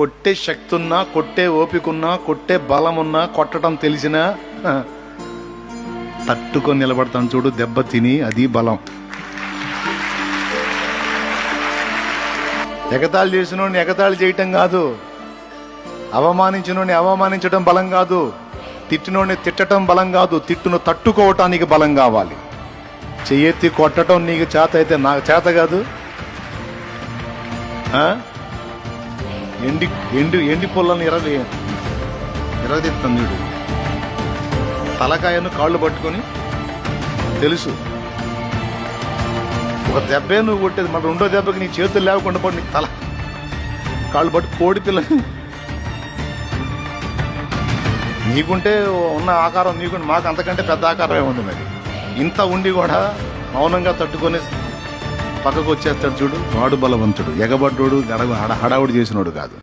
కొట్టే శక్తి ఉన్నా, కొట్టే ఓపిక ఉన్నా, కొట్టే బలం ఉన్నా, కొట్టడం తెలిసినా తట్టుకొని నిలబడతాను చూడు, దెబ్బ తిని, అది బలం. ఎగతాళి చేసినోడిని ఎగతాళి చేయటం కాదు, అవమానించినోడిని అవమానించడం బలం కాదు, తిట్టినోడిని తిట్టడం బలం కాదు, తిట్టును తట్టుకోవటానికి బలం కావాలి. చెయ్యెత్తి కొట్టడం నీకు చేత అయితే నాకు చేత కాదు. ఎండి ఎండి ఎండి పొలాన్ని ఎర్రదిస్తాను చూడు, తలకాయను కాళ్ళు పట్టుకొని తెలుసు ఒక దెబ్బే నువ్వు కొట్టేది, మరి రెండో దెబ్బకి నీ చేతులు లేకుండా పడి నీకు తల కాళ్ళు పట్టు కోడి పిల్ల. నీకుంటే ఉన్న ఆకారం నీకుంటే, మాకు అంతకంటే పెద్ద ఆకారమే ఉంది. మరి ఇంత ఉండి కూడా మౌనంగా తట్టుకొని పక్కకు వచ్చేస్తాడు చూడు, వాడు బలవంతుడు. ఎగబడ్డోడు హడావుడి చేసినోడు కాదు.